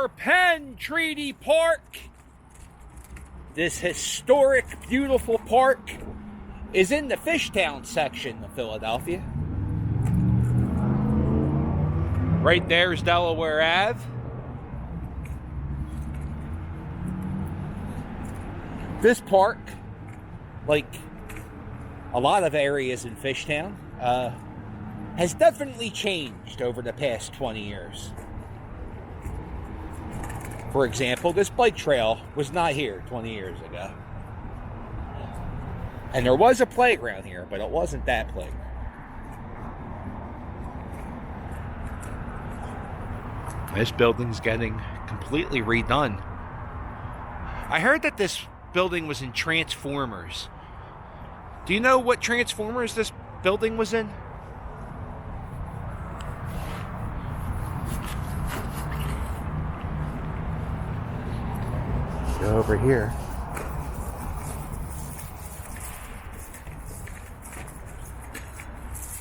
for Penn Treaty Park. This historic, beautiful park is in the Fishtown section of Philadelphia. Right there is Delaware Ave. This park, like a lot of areas in Fishtown, has definitely changed over the past 20 years. For example, this bike trail was not here 20 years ago. And there was a playground here, but it wasn't that playground. This building's getting completely redone. I heard that this building was in Transformers. Do you know what Transformers this building was in? Go over here.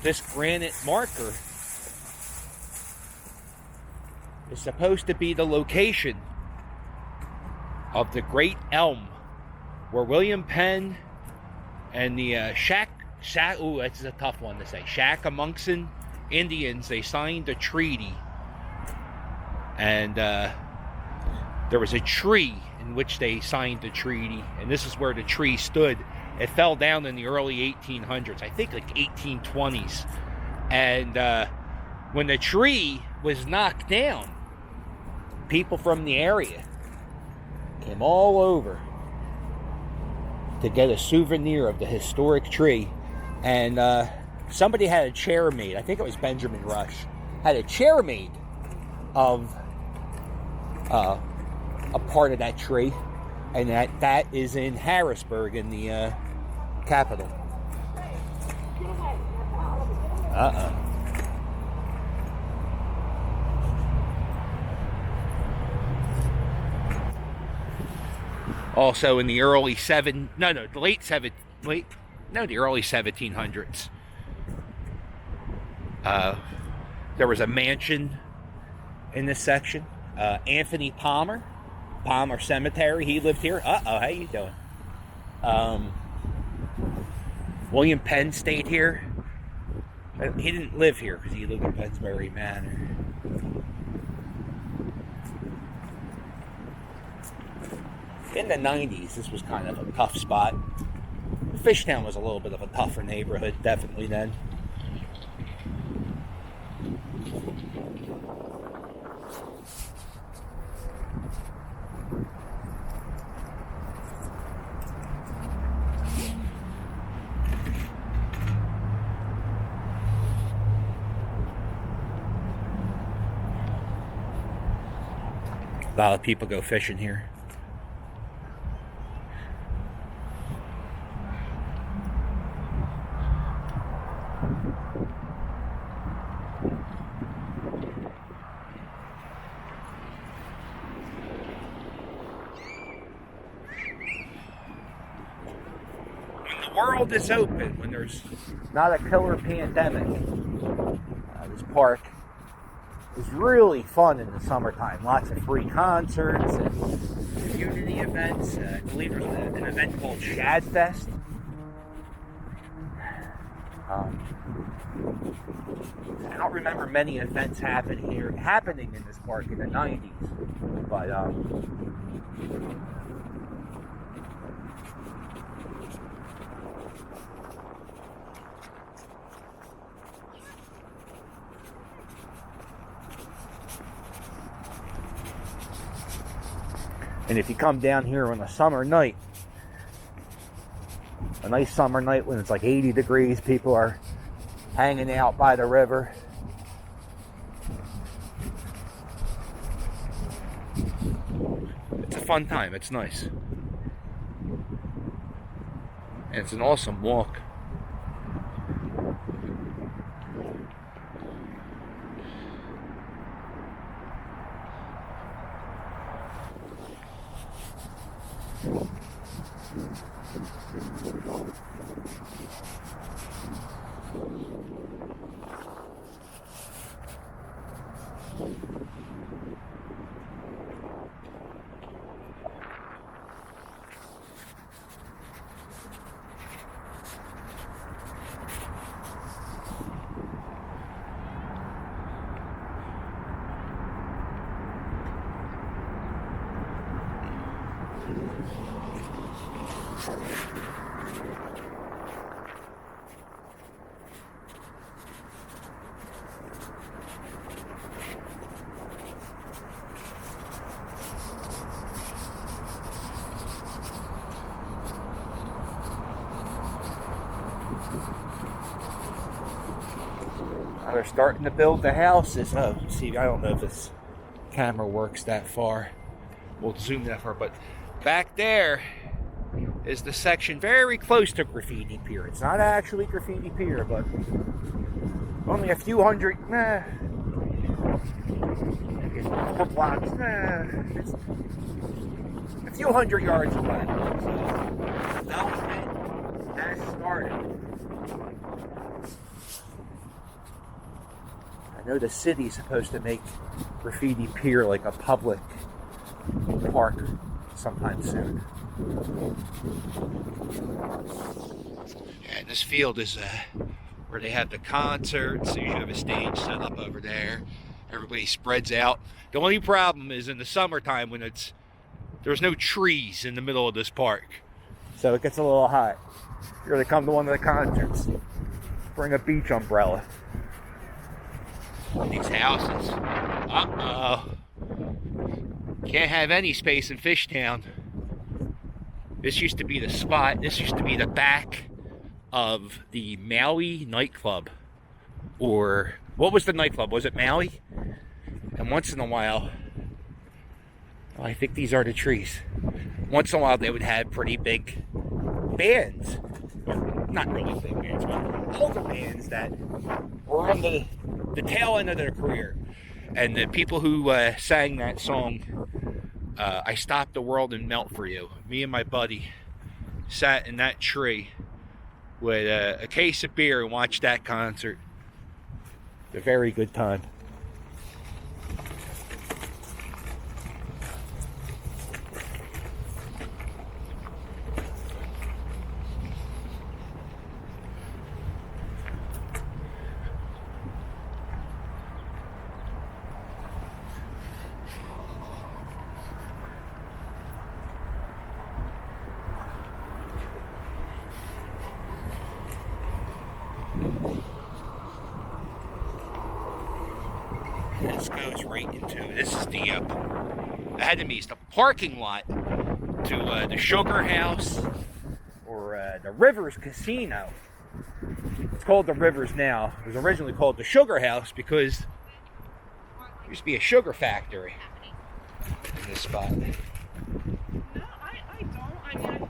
This granite marker is supposed to be the location of the Great Elm, where William Penn and the ooh, that's a tough one to say, Shakamunxon Indians, they signed a treaty. And there was a tree in which they signed the treaty, and this is where the tree stood. It fell down in the early 1800s, I think like 1820s. And when the tree was knocked down, people from the area came all over to get a souvenir of the historic tree. And somebody had a chair made. I think it was Benjamin Rush. Had a chair made of a part of that tree. And that is in Harrisburg, in the capital. Also in the early the early 1700s. There was a mansion in this section. Anthony Palmer Cemetery, he lived here. How you doing? William Penn stayed here. He didn't live here because he lived in Pennsbury Manor. In the 90s, this was kind of a tough spot. Fishtown was a little bit of a tougher neighborhood, definitely then. A lot of people go fishing here. When the world is open, when there's not a killer pandemic, this park is really fun in the summertime. Lots of free concerts and community events. I believe there's an event called Shad Fest. I don't remember many events happening in this park in the 90s, but and if you come down here on a summer night, a nice summer night when it's like 80 degrees, people are hanging out by the river. It's a fun time. It's nice. And it's an awesome walk. They're starting to build the houses. Oh, see, I don't know if this camera works that far. We'll zoom that far, but back there is the section very close to Graffiti Pier. It's not actually Graffiti Pier, but only a few hundred, it's 4 blocks, it's a few hundred yards away. So, development has started. I know the city's supposed to make Graffiti Pier like a public park sometime soon. And this field is where they have the concerts. So you have a stage set up over there. Everybody spreads out. The only problem is in the summertime when there's no trees in the middle of this park. So it gets a little hot. You're gonna come to one of the concerts. Bring a beach umbrella. These houses. Uh-oh. Can't have any space in Fishtown. This used to be the spot. This used to be the back of the Maui nightclub. Or, what was the nightclub? Was it Maui? And once in a while, I think these are the trees. Once in a while they would have pretty big bands. Or not really big bands, but older bands that were on the tail end of their career. And the people who sang that song, I Stopped the World and Melt for You, me and my buddy sat in that tree with a case of beer and watched that concert. It's a very good time. This goes right into, this is the Academy's, the parking lot to the Sugar House or the Rivers Casino. It's called the Rivers now. It was originally called the Sugar House because there used to be a sugar factory in this spot. No, I don't. I mean,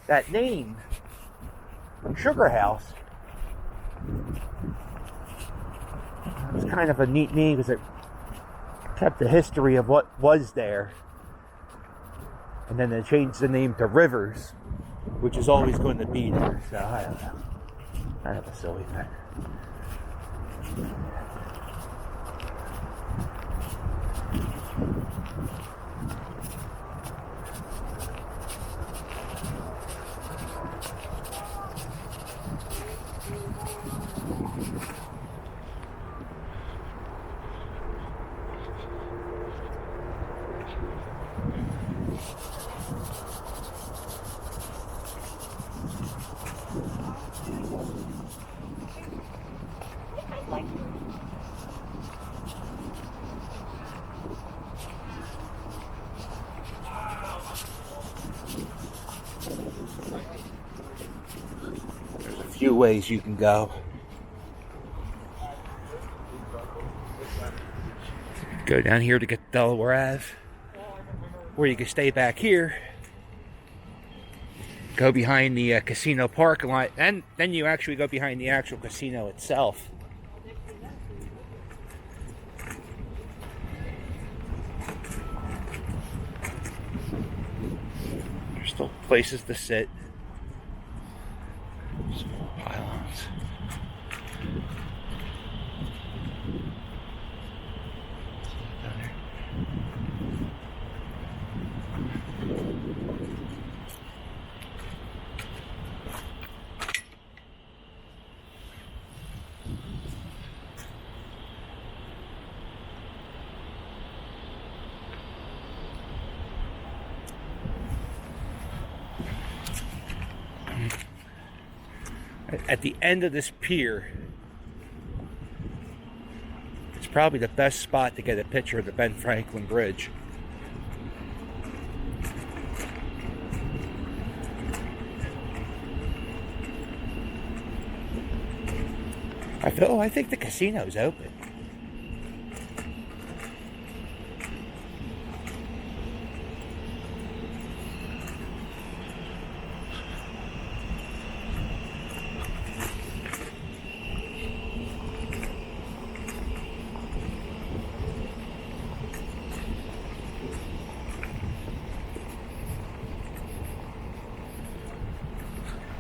That name, Sugar House, it's kind of a neat name because it kept the history of what was there. And then they changed the name to Rivers, which is always going to be there. So, I don't know. Kind of a silly thing. There's a few ways you can go. Go down here to get Delaware Ave, or you can stay back here, go behind the casino parking lot, and then you actually go behind the actual casino itself. There's still places to sit. Small pylons. Down there. at the end of this pier, it's probably the best spot to get a picture of the Ben Franklin Bridge. I think the casino's open.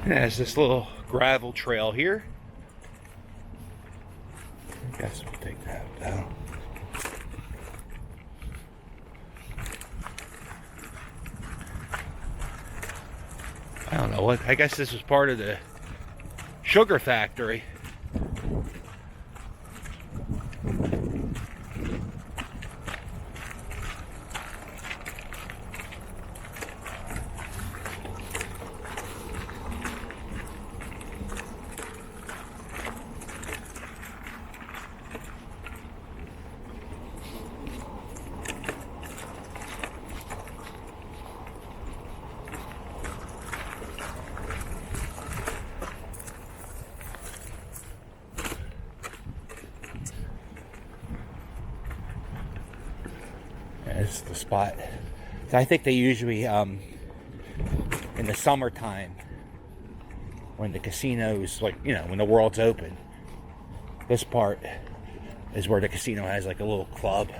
There's this little gravel trail here. I guess we'll take that down. I don't know what. I guess this was part of the sugar factory. This is the spot. So I think they usually, in the summertime, when the casino's, like, you know, when the world's open, this part is where the casino has like a little club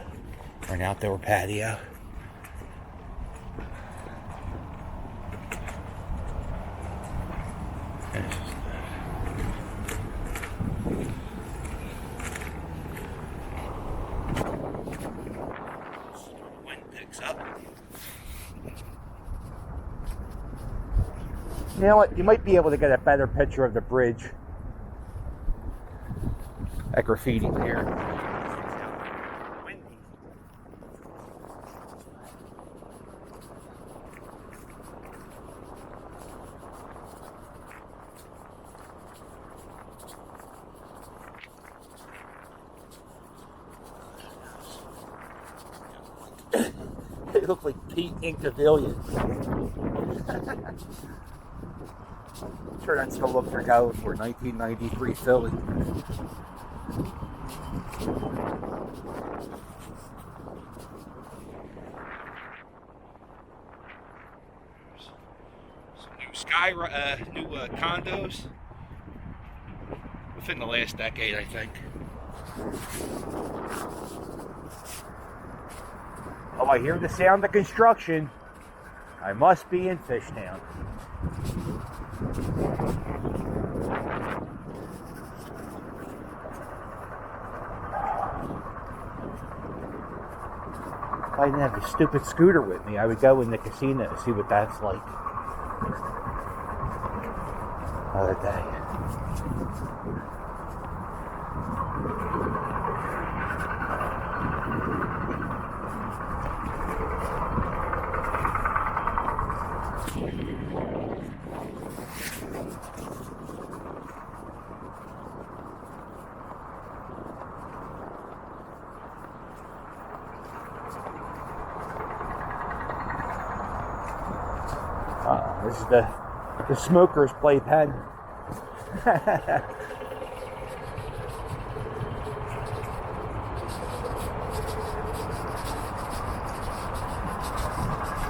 or an outdoor patio. You know what? You might be able to get a better picture of the bridge. That graffiti there. It looked like Pete Incavilion. Sure, that's the look they're going for. 1993 Philly. Some new condos within the last decade, I think. Oh, I hear the sound of construction. I must be in Fishtown. If I didn't have a stupid scooter with me, I would go in the casino to see what that's like. Another day. This is the smokers playpen.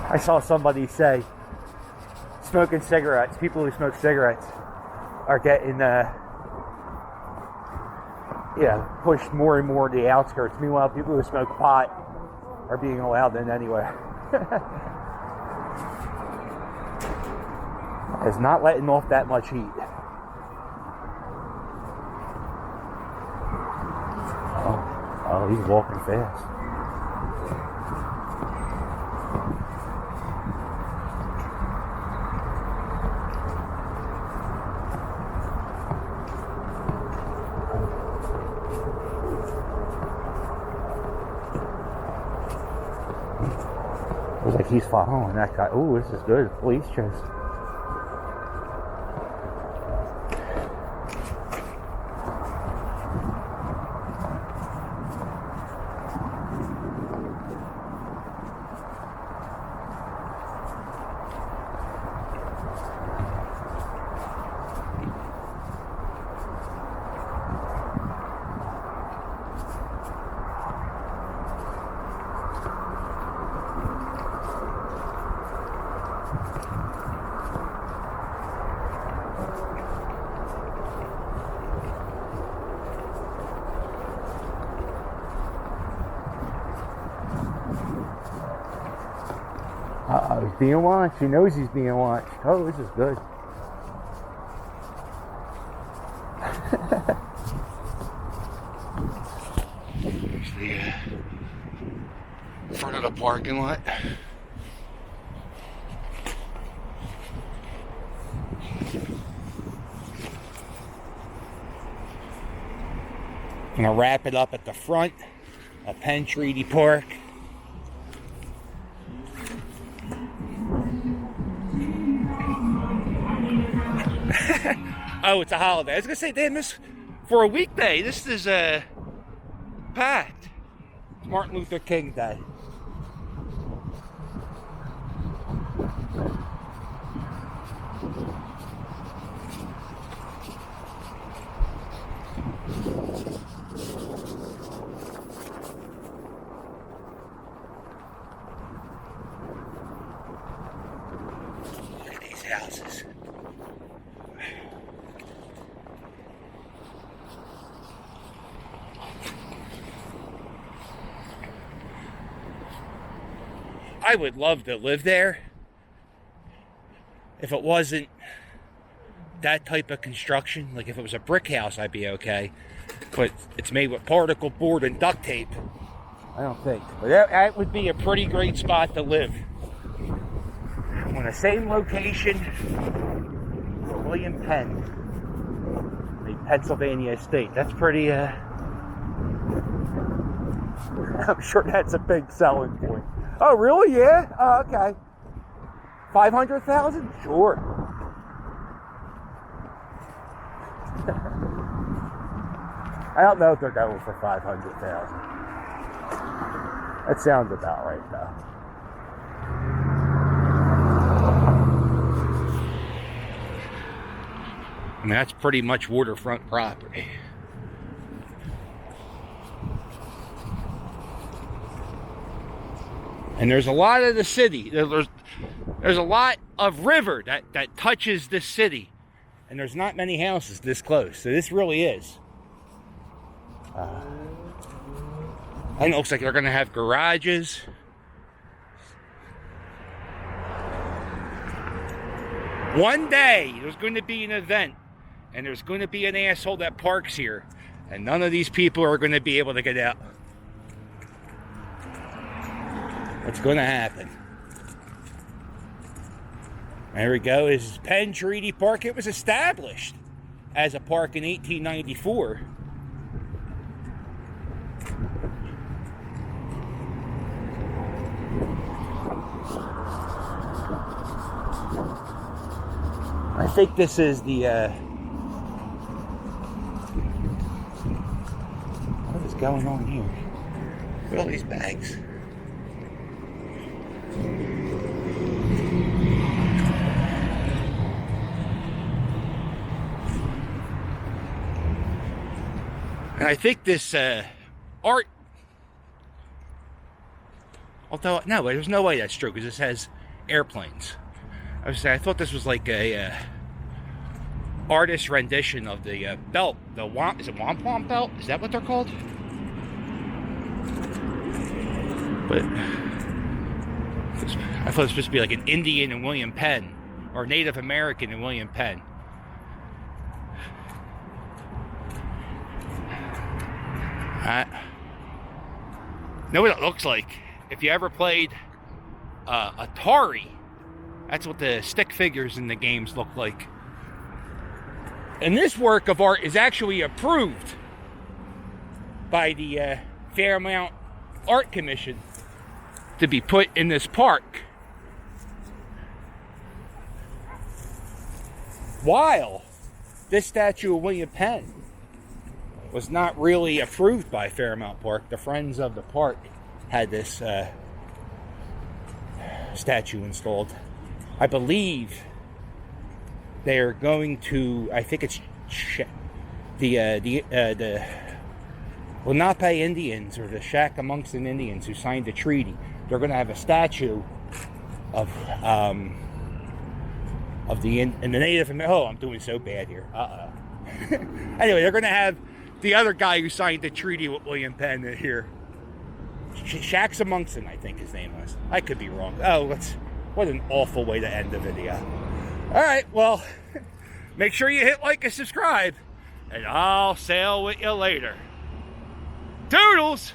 I saw somebody say smoking cigarettes, people who smoke cigarettes are getting pushed more and more to the outskirts. Meanwhile, people who smoke pot are being allowed in anyway. Is not letting off that much heat. Oh, he's walking fast. Looks like he's following that guy. Ooh, this is good. Police chase. Oh, he's being watched. He knows he's being watched. Oh, this is good. Here's the front of the parking lot. I'm going to wrap it up at the front of Penn Treaty Park. Oh, it's a holiday. I was going to say, damn, this, for a weekday, this is packed. It's Martin Luther King Day. Look at these houses. I would love to live there if it wasn't that type of construction. Like if it was a brick house, I'd be okay. But it's made with particle board and duct tape. I don't think. But that would be a pretty great spot to live. On the same location for William Penn, the Pennsylvania estate. That's pretty, I'm sure that's a big selling point. Oh, really? Yeah? Oh, okay. 500,000? Sure. I don't know if they're going for 500,000. That sounds about right, though. I mean, that's pretty much waterfront property. And there's a lot of the city. There's a lot of river that touches this city. And there's not many houses this close. So this really is. And it looks like they're going to have garages. One day, there's going to be an event. And there's going to be an asshole that parks here. And none of these people are going to be able to get out. What's going to happen? There we go. This is Penn Treaty Park. It was established as a park in 1894. I think this is the what is going on here? Look at all these bags. And I think this art, although, no, there's no way that's true because this has airplanes. I was saying, I thought this was like a artist rendition of the belt. Is it wampum belt? Is that what they're called? But I thought it was supposed to be like an Indian and William Penn, or Native American and William Penn. Know what it looks like? If you ever played Atari, that's what the stick figures in the games look like. And this work of art is actually approved by the Fairmount Art Commission to be put in this park. While this statue of William Penn was not really approved by Fairmount Park, the Friends of the Park had this statue installed. I believe they're going to, I think it's the Lenape Indians, or the Shakamunxon Indians who signed the treaty. They're going to have a statue of the Native American. Oh, I'm doing so bad here. Anyway, they're going to have the other guy who signed the treaty with William Penn here. Shakamunxon, I think his name was. I could be wrong. Oh, What an awful way to end the video. All right, well, make sure you hit like and subscribe, and I'll sail with you later. Toodles!